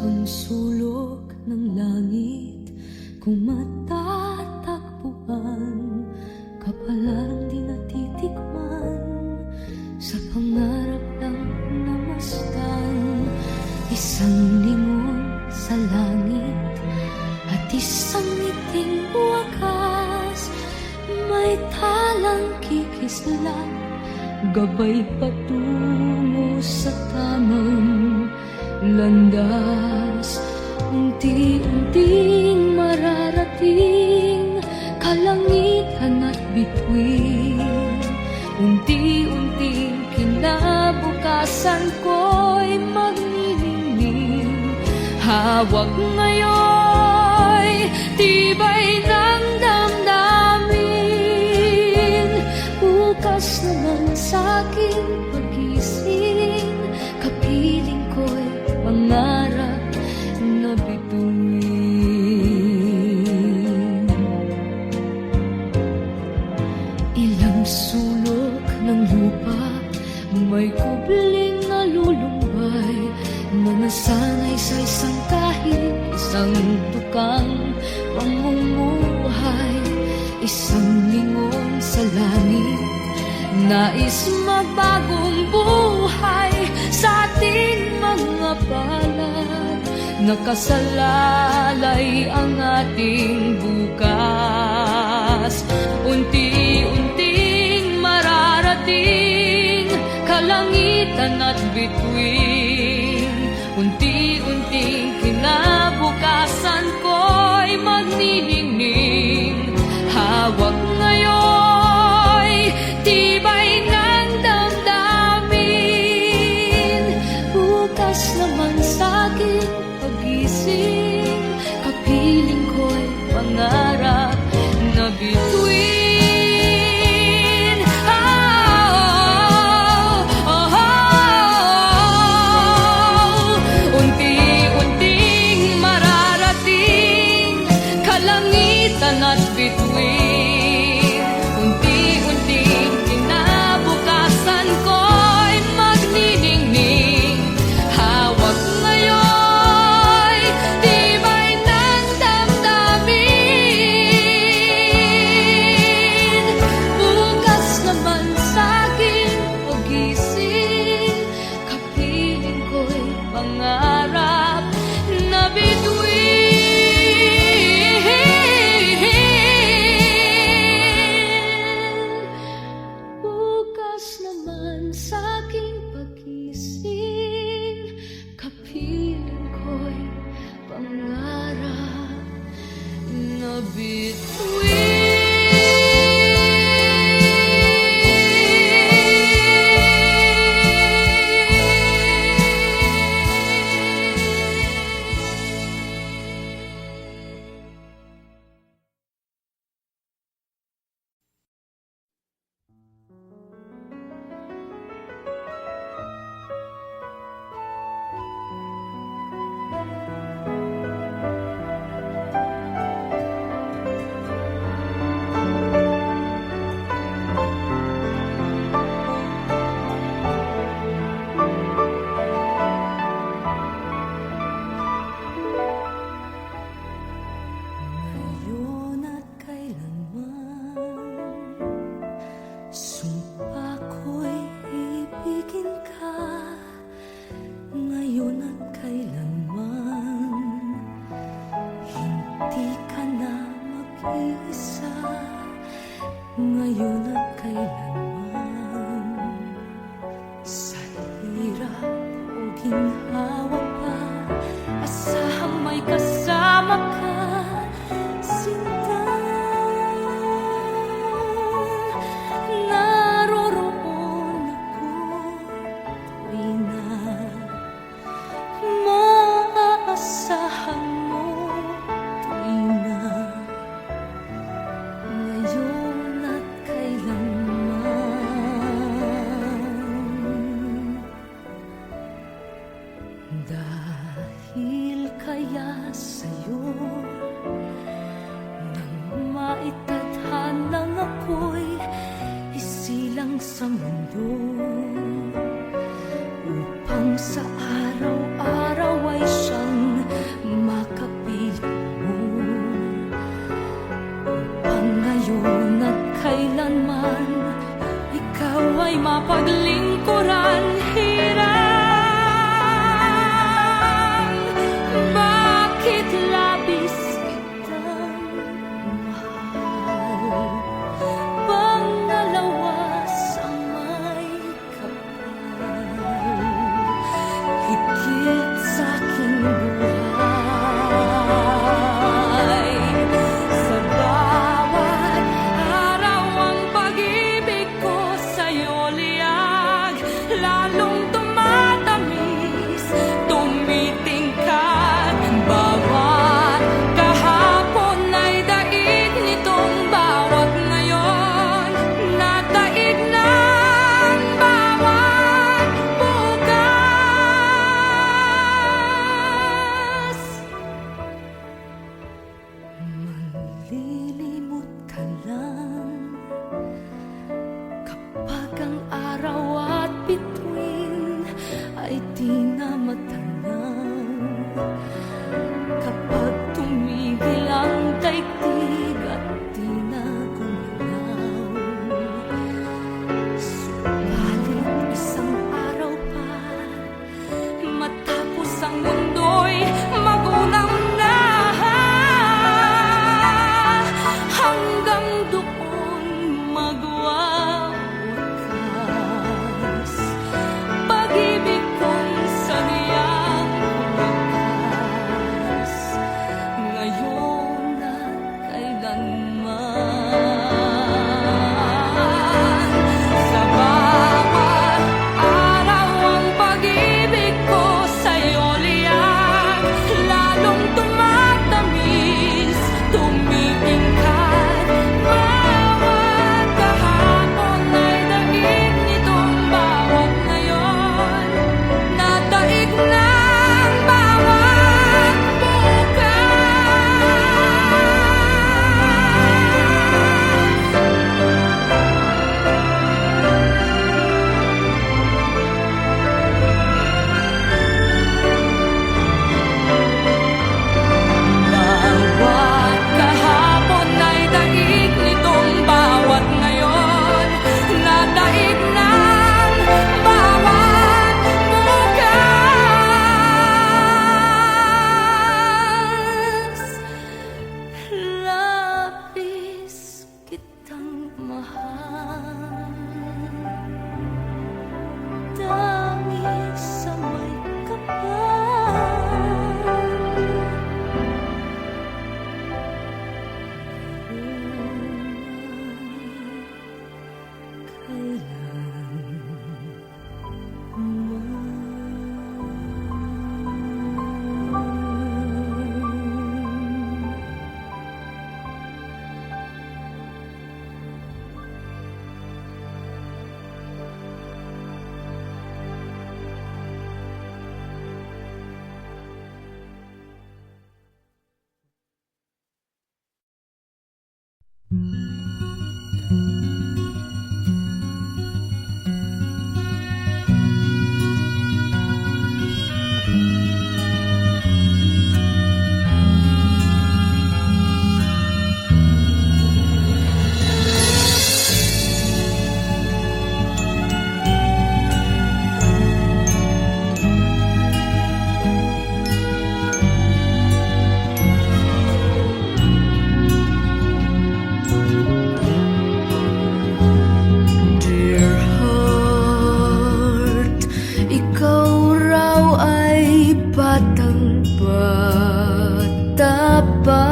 bang sulok ng langit kung matatagpuan, kapalarang di natitikman, sa pangarap lang namastan. Isang lingon sa langit at isang ngiting wakas, may talang kikislat, gabay patungo sa tamang landas. Unti-unting mararating kalangitan at bituin, unti-unting kinabukasan ko'y magniningning. Hawak ngayon, tibay ng damdamin, bukas naman sa'king pagising, kapiling ko'y pangarap na bituin. Ilang sulok ng lupa, may kubling nalulumbay, na nasanay sa isang kahit, isang tukang pamumuhay. Isang lingon sa langit, nais magbagong buhay sa ating mga palad. Nakasalalay ang ating bukas, unti-unting mararating kalangitan at bituin, unti-unting kinabukasan ko'y magniningning. Hawak ngayon, tibay ng damdamin, bukas naman sa'king pagising, kapiling ko'y pangarap na bituin. Unti-unting mararating kalangitan at bituin, unti-unting kinabukasan ko'y magniningning. Hawak ngayon, tibay ng damdamin, bukas naman sa'king pagising, kapiling ko'y pangarap na bituin. Bukas naman sa'king pagising, kapiling ko'y pangarap na bituin. Ngayon at kailanman, sumpa ko'y ibigin ka. Ngayon at kailanman, hindi ka na mag-iisa. Ngayon at kailanman, sa hirap o ginhawa pa, asahang may kasama ka. Sinta, naroroon ako tuwi na maaasahan mo, tuwi na. Ngayon at kailanman, dahil kaya sa'yo nang maitadhanang ako'y isilang sa mundo, upang sa araw-araw ay siyang ay mapaglingkuran. Hirang, bakit labis kitang mahal? Pangalawa sa may kapal, higit sa aking buhay. Sa bawat araw ang pag-ibig ko sa'yo liyag, lalong tumatamis, tumitingkad. Bawat kahapon ay daig nitong bawat ngayon, nataig ng bawat bukas. Manlilimot ka lang kapag ang araw at bituin ay di na matanaw, kapag tumigil ang daigdig at di na gumalaw. Subalit isang araw pa, matapos ang mundo'y magunaw na, hanggang doon magwawakas pag-ibig kong saniyang wakas, ngayon at kailanman. Sa bawat araw ang pag-ibig ko sa'yo liyag, lalong tumatamis, tumitingkad. Bawat kahapon ay daig nitong bawat ngayon, nataig ng bawat bukas. Bawat kahapon ay daig nitong bawat ngayon, nataig ng bawat bukas. Labis kitang mahal, dangis sa may kapal. Dear heart, ikaw raw ay batang-bata pa,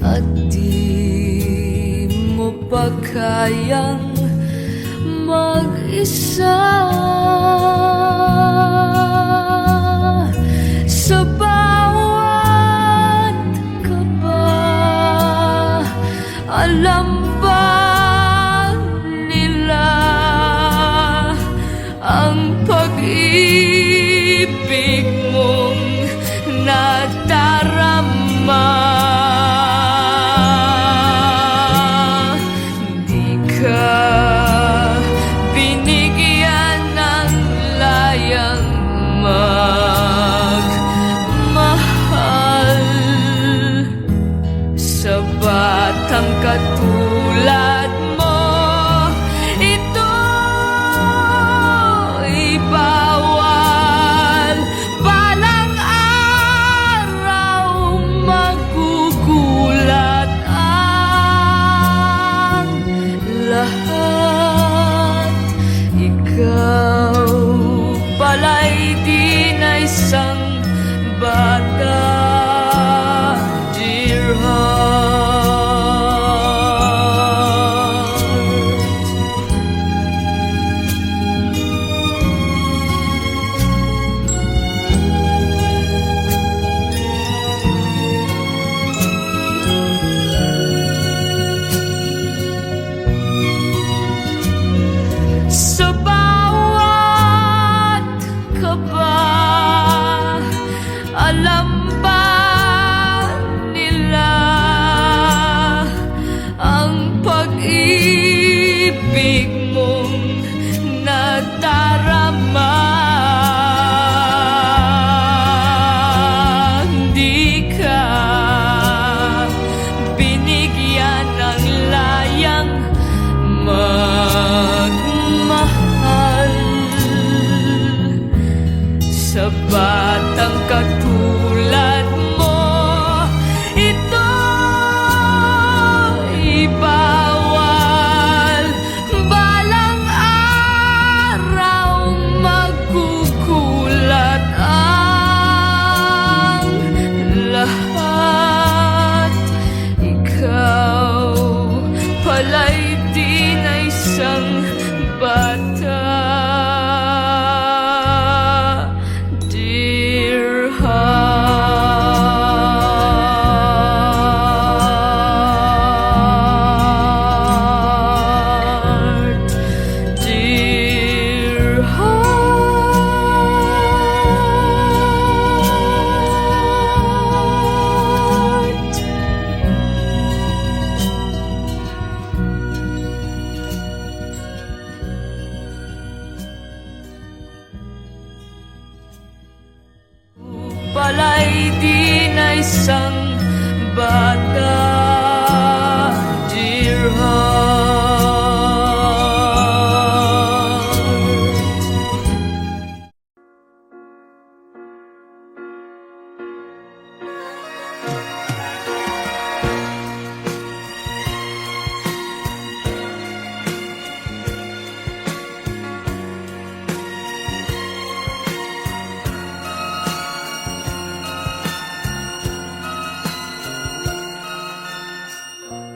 at di mo pa kayang mag-isa. Sa bawat kaba, alam ba nila ang pag-ibig mong nadarama? Di ka binigyan ng isang bata, dear heart.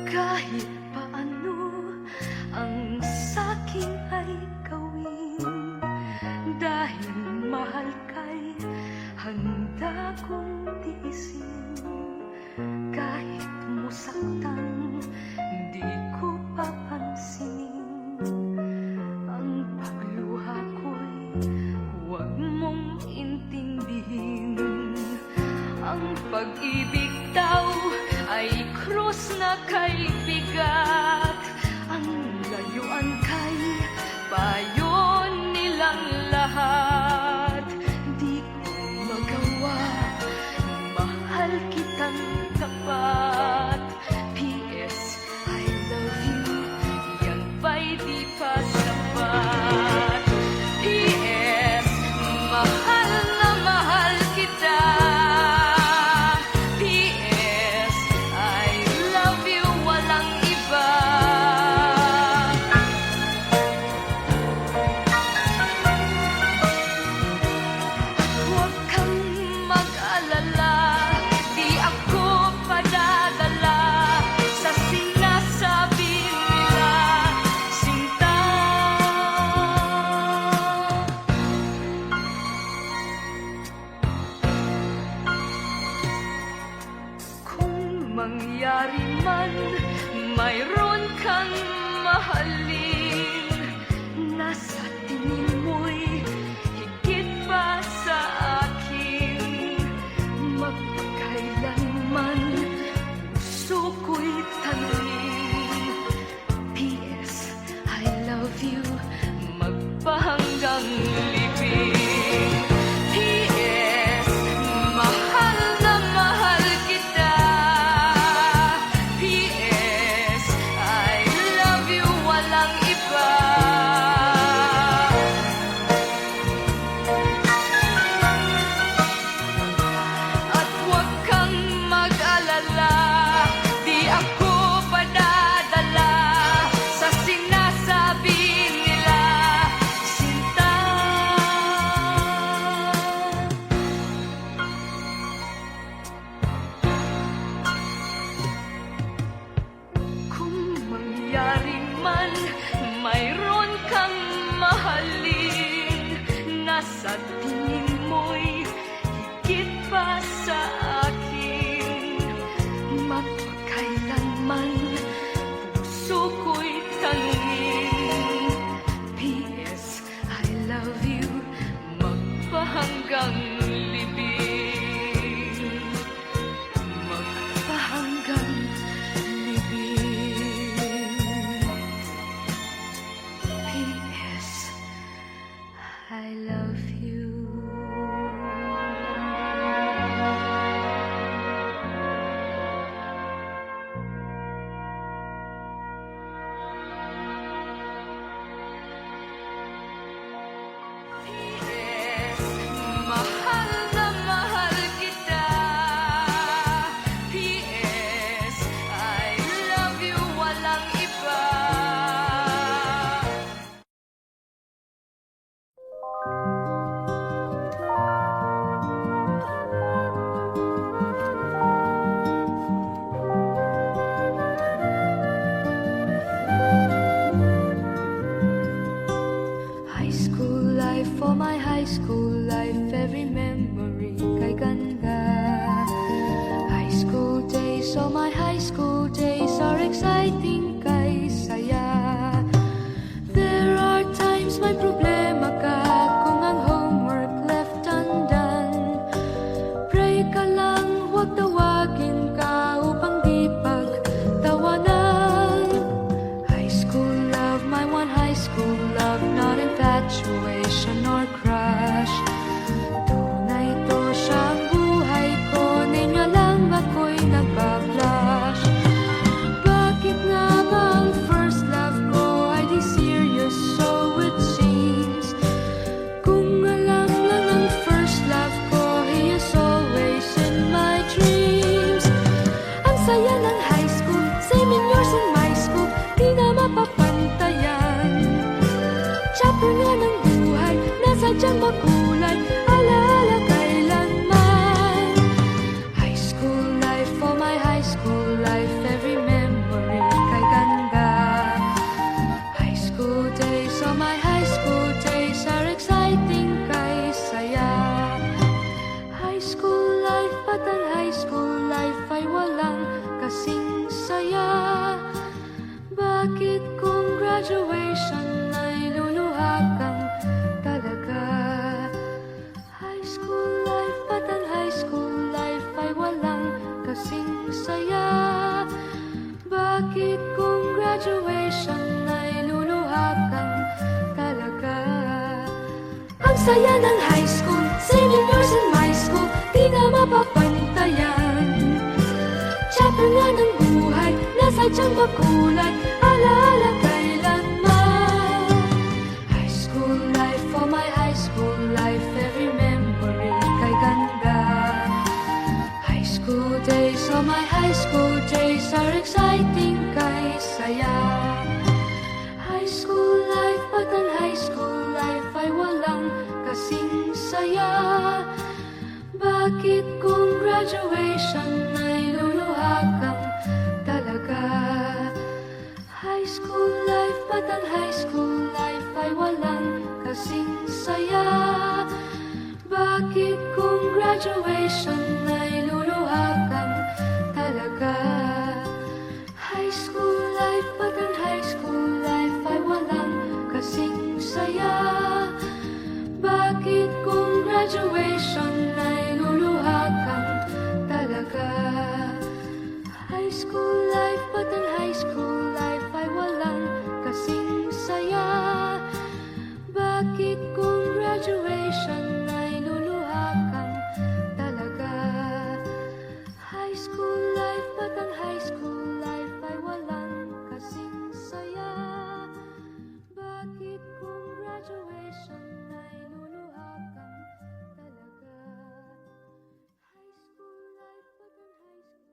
Kahit paano ang saking ay gawin, dahil mahal kay handa kong tiisin. Kahit musaktan, di ko papansinin ang pagluha ko'y huwag mong intindihin. Ang pag-ibig daw ay krus na kay bigat, ang layuan kay payo nilang lahat. Di ko magawa, mahal kitang tapat. P.S. I love you, yan ba'y di pa sapat? P.S. mahal na mahal kita. P.S. I love you, walang iba. Huwag kang mag-alala, di ako padadala sa sinasabi nila, sinta. Kung mangyari man, mayroon kang mahalin, nasa tingin mo'y higit pa sa akin. Magpakailanman puso ko'y tanungin, P.S. I love you, magpahanggang libing. P.S. mahal na mahal kita. P.S. I love you, walang iba. At huwag kang mag-alala, di ako padadala sa sinasabi nila, sinta. Kung mangyari man, mayroon kang mahalin, nasa tingin mo'y higit pa sa akin. Magpakailanman puso ko'y tanungin, P.S. I love you, magpahanggang libing. Magpahanggang libing. P.S. I love you. school days, oh my high school days are exciting kay saya. High school life, at ang high school life ay walang kasing saya. Bakit kung graduation ay luluha kang talaga? High school life, at ang high school life ay walang kasing saya. Bakit kung graduation ay luluha kang talaga? Ang saya ng high school, senior years in my school, di na mapapantayan. Chapter nga ng buhay, nasa tiyang makulay, alaala kailanman. High school life, oh my high school life, every memory kay ganda. High school days, oh my high school days are exciting kay saya. High school life, at ang high school life ay walang kasing saya. Bakit kung graduation ay luluha kang talaga? High school life, at ang high school life ay walang kasing saya. Bakit kung graduation ay luluha kang talaga? High school life, at ang high school life ay walang kasing saya. Bakit kung graduation ay luluha kang talaga? High school life, at ang high school life ay walang kasing saya. Bakit kung graduation ay luluha kang talaga? High school life, at ang high school life ay walang kasing saya. Bakit kung graduation ay luluha kang talaga? High school life, at ang high school life ay walang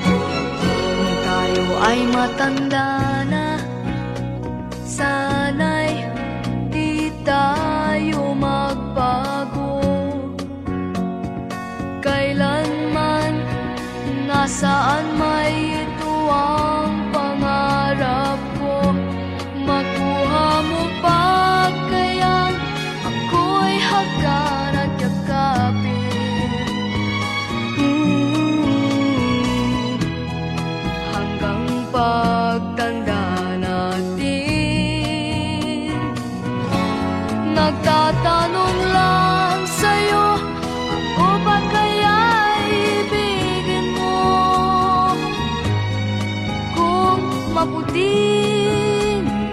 Kung tayo ay matanda na, sana'y di tayo magbago. Kailanman, nasaan may ito ang pangarap ko. Makuha mo pa kayang ako'y hagan at yakapin. Hanggang pagtanda natin, nagtatanong lang sa'yo, ako ba kaya ibigin mo? Kung maputi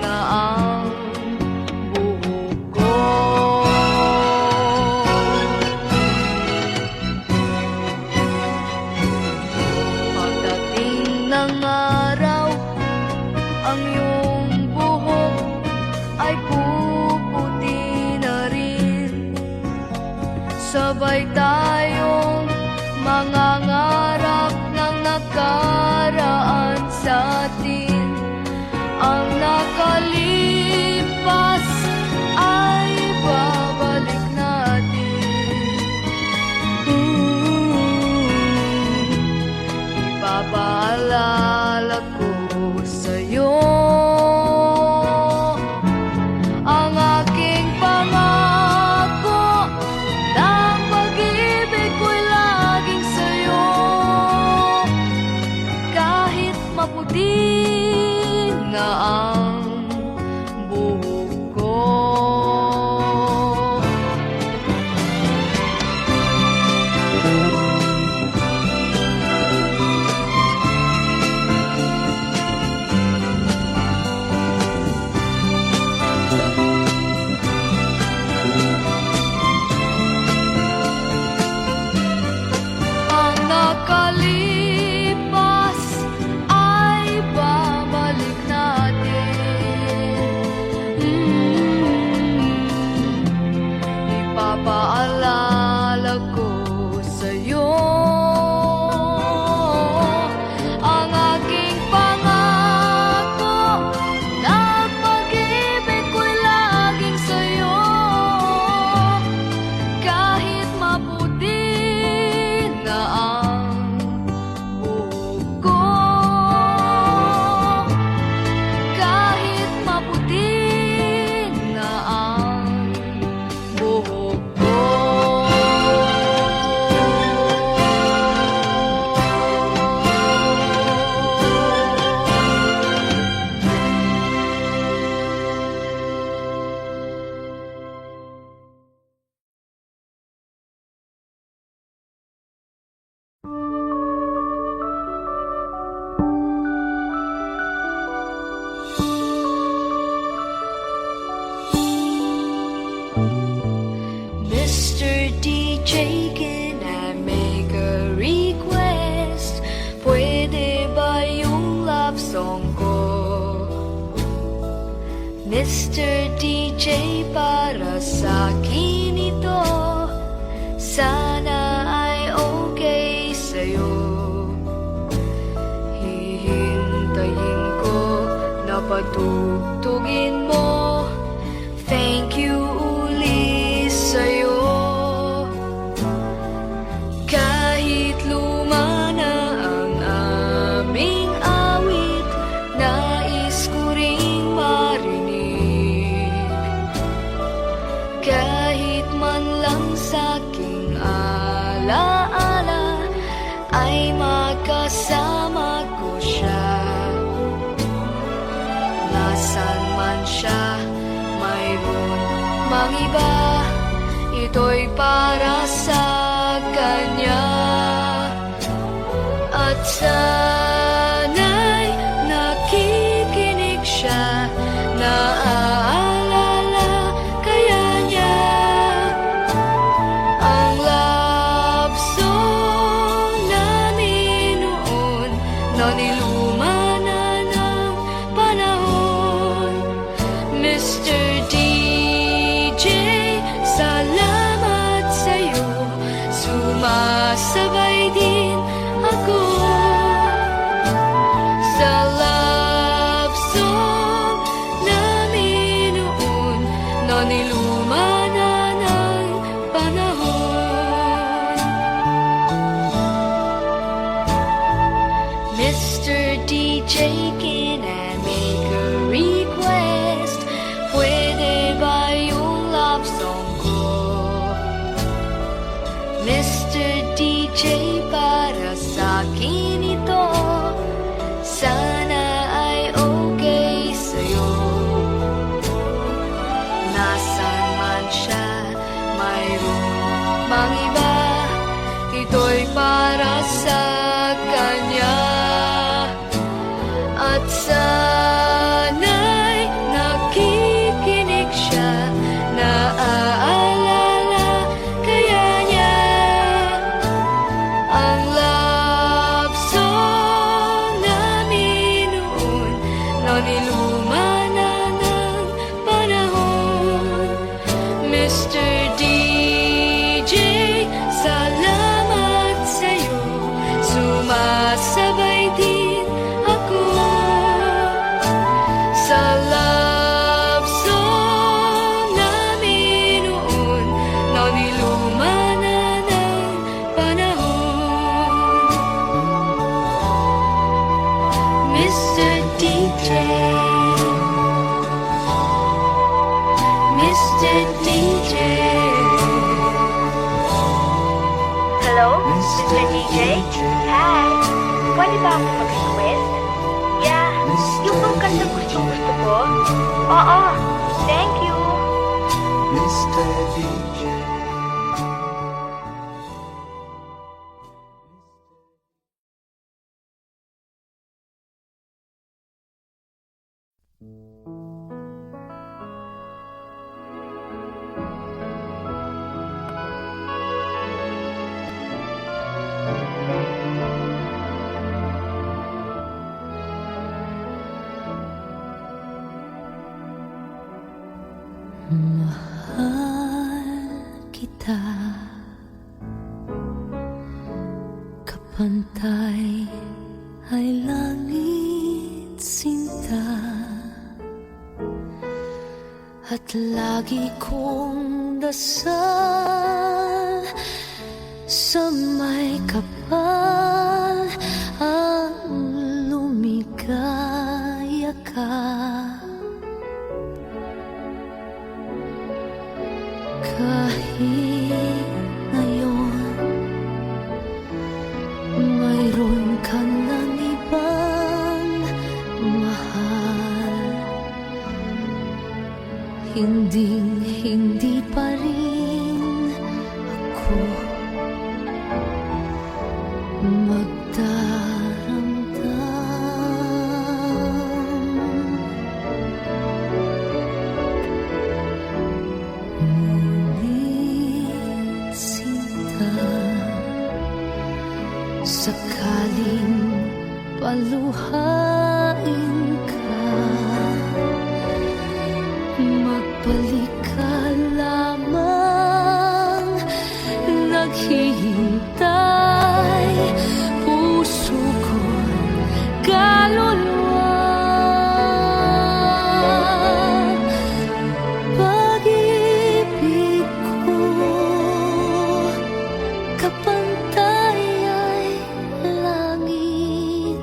na ang buhok ko, pagdating ng araw, ang iyong buhok ay puputi na rin. Sabay tayong mangangarap ng nakaraan sa atin. Ang nakalipas ay babalik natin. Ipapaalala ko sa'yo ang aking pangako ng pag-ibig. Mr. DJ, can I make a request? Pwede ba yung love song ko? Mr. DJ, para sa akin ito, sana ay okay sa'yo. Hihintayin ko na patugtugin mo. Thank you uli sa'yo. Kahit luma na ang aming awit, nais ko ring marinig. Kahit man lang sa'king alaala, ay makasama ko siya. Nasaan man siya, mayroon mang iba, ito'y para sa kanya. At sana'y nakikinig siya, naaalala kaya niya ang love song namin noon, na niluma na ng panahon. Mr. DJ, salamat sa'yo, sumasabay din ako sa love song namin noon, na niluma na ng panahon. Mr. DJ, can I make a request? Pwede ba yung love song ko? Mr. DJ, para sa akin ito, sana ay okay sa'yo. Nasaan man siya, mayroon mang iba, ito'y para sa kanya. At sana'y nakikinig siya, naaalala kaya niya ang love song namin noon, na niluma na ng panahon. Mr. DJ, salamat sa'yo, sumasabay din ako sa love song namin noon, na niluma na ng panahon. Mr. DJ, Mr. DJ. Hello, Mr. DJ? Hi! Pwede ba ako mag-request? Yeah, yung bang kanta gusto ko? Oo, thank you! Mr. DJ. Mahal kita, kapantay ay langit sinta, at lagi kong dasal sa may kapal ang lumigaya ka. Kahit ngayon mayroon ka ng ibang mahal, hindi pa rin ako magdaramdam. paluhain ka, magbalik ka lamang, naghihintay puso ko't kaluluwa. Pag-ibig ko kapantay ay langit,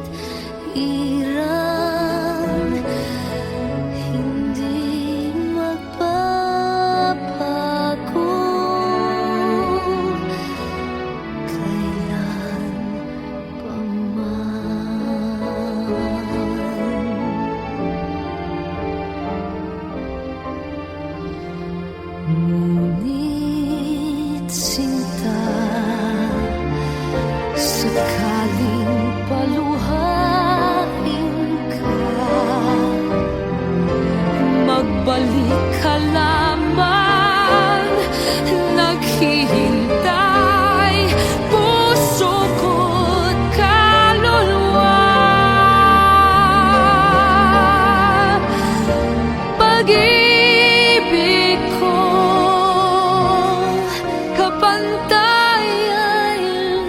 hirang hindi magbabago kailan pa man. Ngunit sinta, sakaling paluhain ka, magbalik ka lamang, naghihintay puso ko't kaluluwa. Pag-ibig ko kapantay ay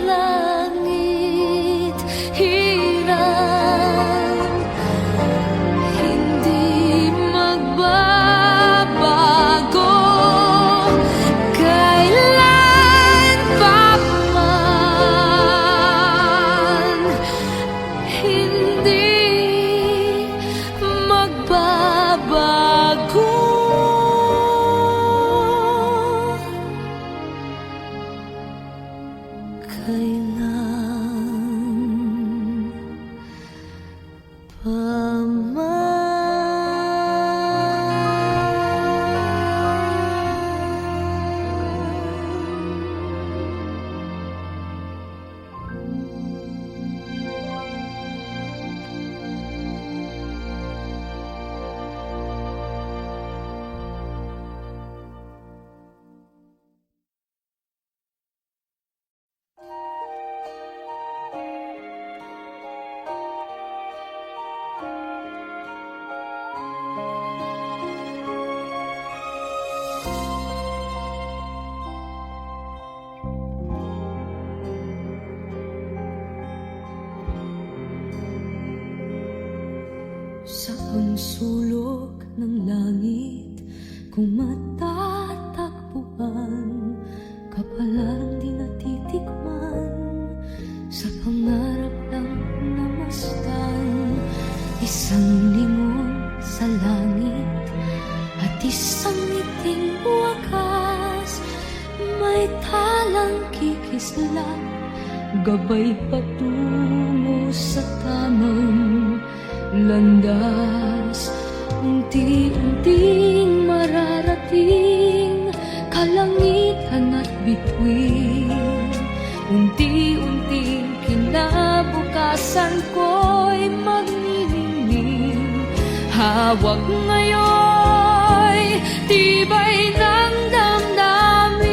langit, hirang hindi magbabago kailan pa man, hindi magbabago kailan pa man. Saan sulok ng langit kung matatagpuan, kapalarang di natitikman, sa pangarap lang namastan. Isang lingon sa langit at isang ngiting wakas, may talang kikislap, gabay patungo sa tamang landas. Unti-unting mararating kalangitan at bituin, unti-unting kinabukasan ko'y magniningning. Hawak ngayon tibay ng damdamin,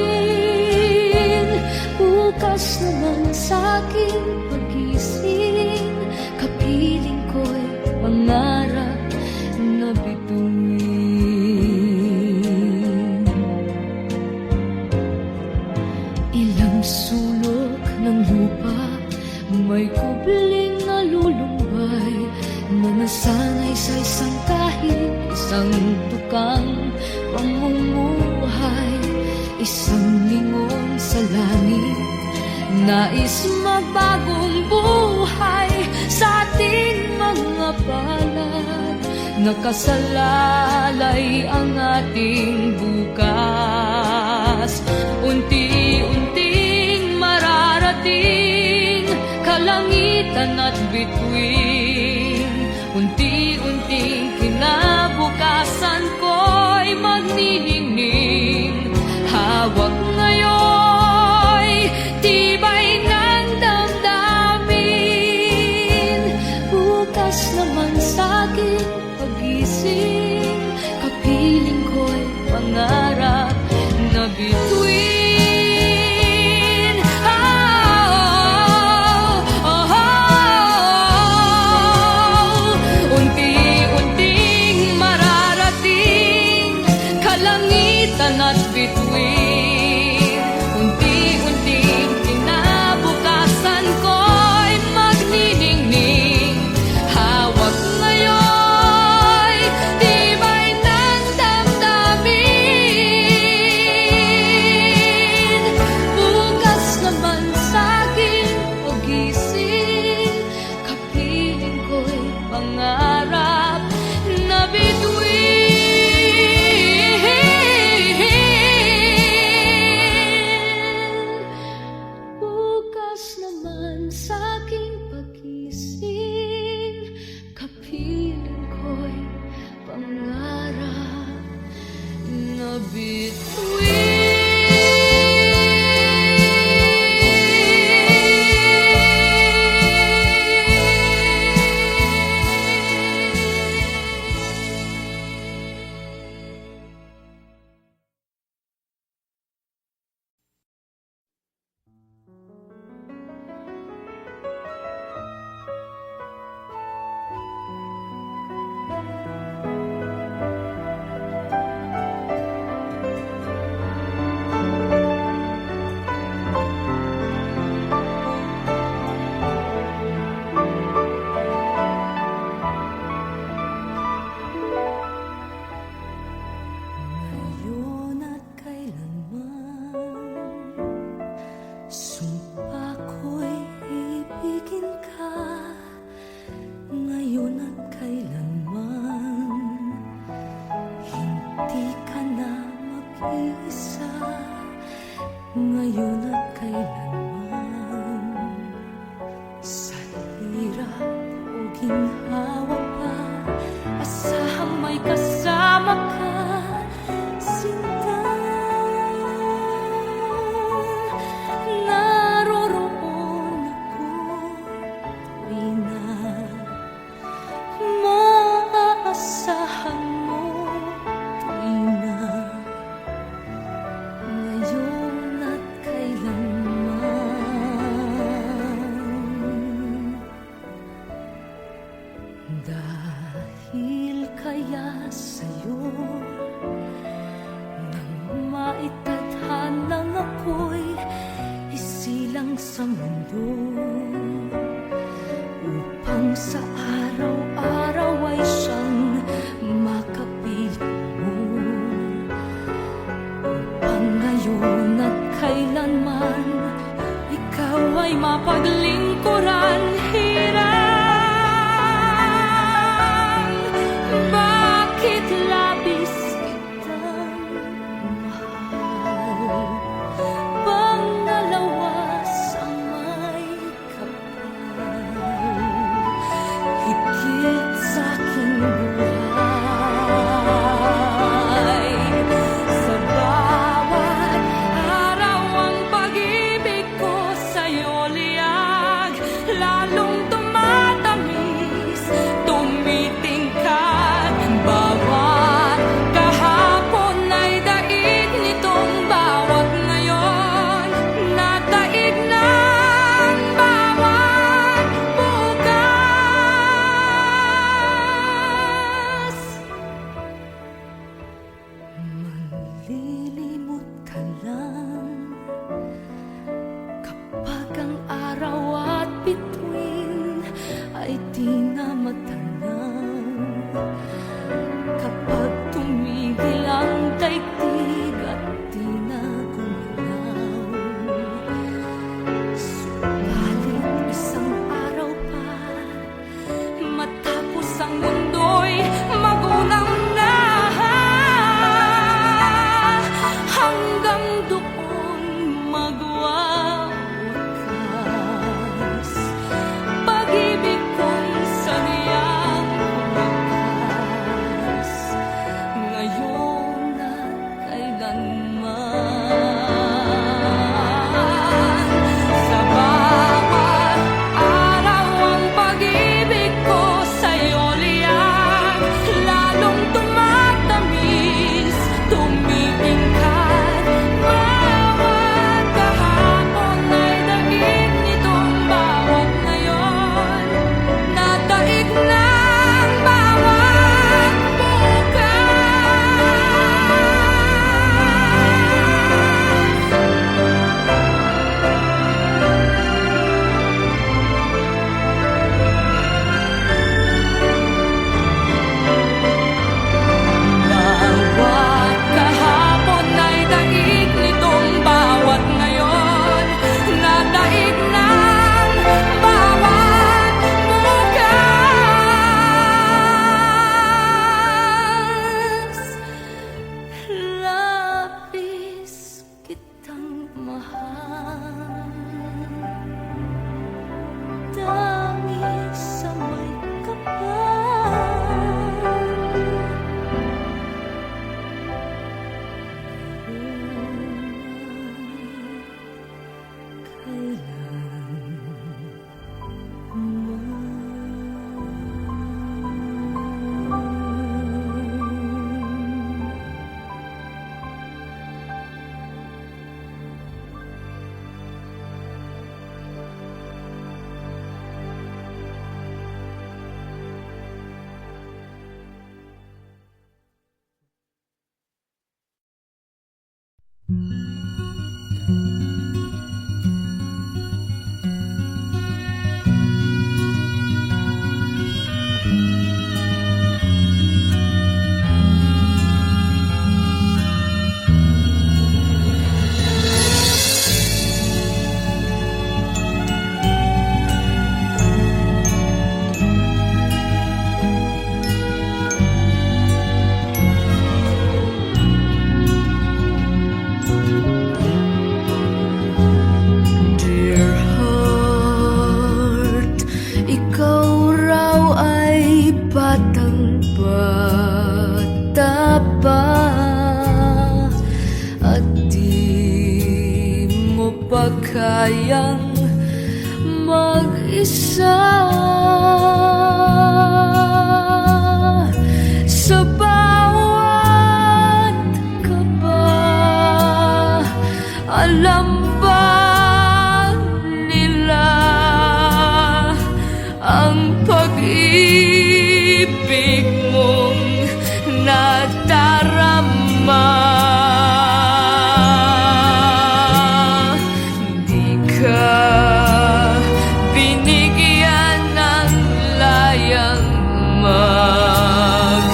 bukas naman sa'king pagising, kapiling ko'y pangarap na bituin. Ilang sulok ng lupa, may kubling na lulumbay, na nasanay sa isang kahit, isang tukang pamumuhay. Isang lingon sa langit, nais magbagong buhay sa ating mga palad. Nakasalalay ang ating bukas, unti-unting mararating kalangitan at bituin, unti-unting kinabukasan ko'y magniningning. Hawak ngayon tibay ng damdamin, bukas naman sa'king pagising, kapiling ko'y pangarap na bituin. minsan at bituin. Unti-unting kinabukasan ko'y magniningning. Hawak ngayon'y tibay ng damdamin. Bukas naman sa'king pagising, kapiling ko'y pangarap na bituin. Bukas naman sa'king pagising, kapiling ko'y pangarap na ngayon at kailanman, sumpa ko'y ibigin ka. Ngayon at kailanman, hindi ka na mag-iisa. Ngayon at kailanman, sa hirap o ginhawa pa, asahang may kasama ka. Sinta, naroroon ako tuwi na maaasahan mo tuwi na. Ngayon at kailanman, dahil kaya sa'yo nang maitadhanang ako'y isilang sa mundo, upang sa araw-araw ay siyang makapiling mo, upang ngayon at kailanman ikaw ay mapaglingkuran. Hirang, bakit labis kitang mahal? Pangalawa sa may kapal, higit sa'king buhay. Sa bawat araw ang pag-ibig ko sa'yo liyan. Dear heart, ikaw raw ay batang-bata pa at di mo pa kayang mag-isa. Sa bawat kaba, alam ba nila ang pag-ibig mong nadarama? Di ka binigyan ng layang magmahal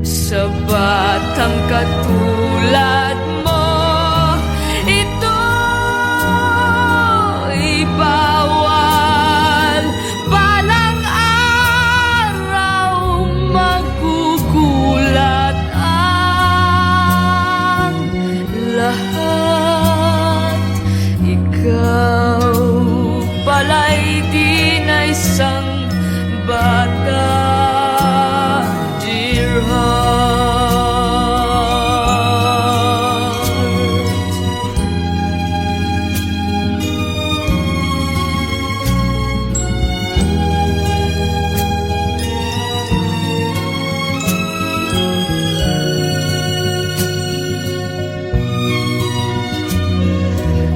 sa batang katulad mo. Ito'y bawal, balang araw magugulat ang lahat. Ikaw pala'y di na isang bata, dear heart.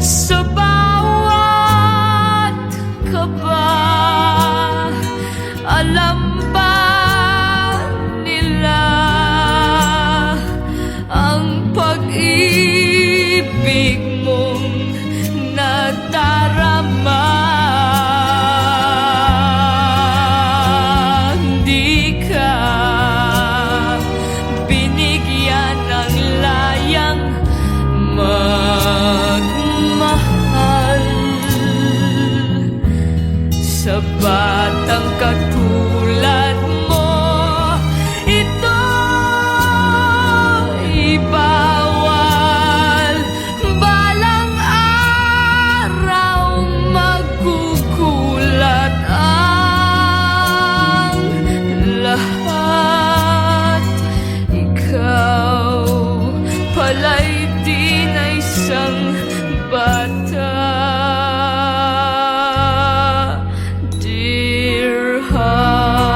Sa bawat kaba, alam ba nila ang pag-ibig mong nadarama? Di ka binigyan ng layang magmahal sa batang katulad mo. Ito'y bawal, balang araw magugulat ang lahat. Ikaw pala'y di na isang bata, dear heart,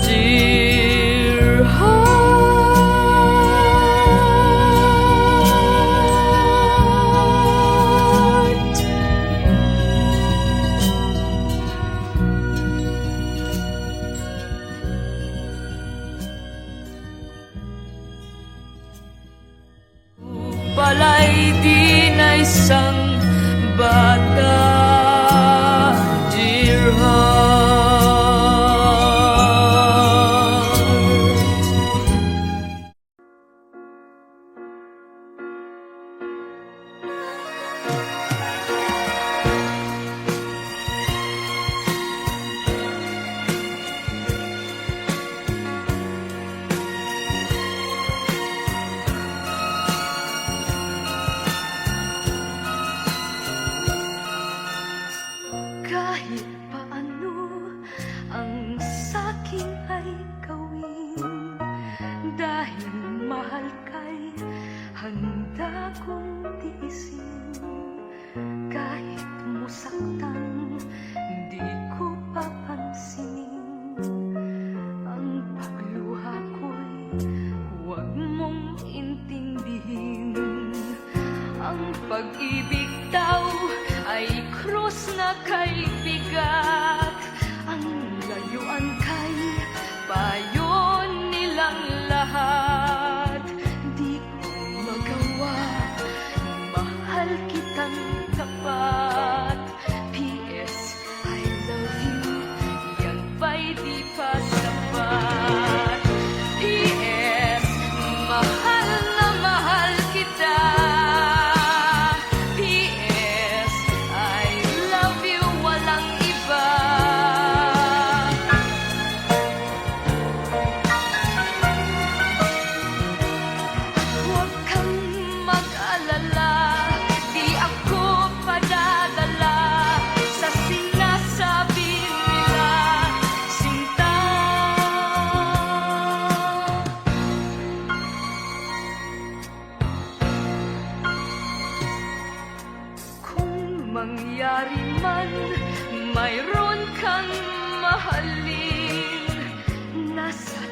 dear heart. Pala'y di na isang bata, dear heart. Kahit paano ang sakin ay gawin, dahil mahal kay handa kong tiisin. Kahit musaktan, di ko papansinin ang pagluha ko'y huwag mong intindihin. Ang pag-ibig daw ay krus na kay bigat. Ang layuan kay payo nilang lahat. Di ko magawa, mahal kitang tapat. P.S. I love you, yan ba'y di pa sapat? P.S. Mahal na mahal kita. P.S. I love you, walang iba. Huwag kang mag-alala, di ako padadala sa sinasabi nila, sinta. Kung mangyari man, mayroon kang mahalin, nasa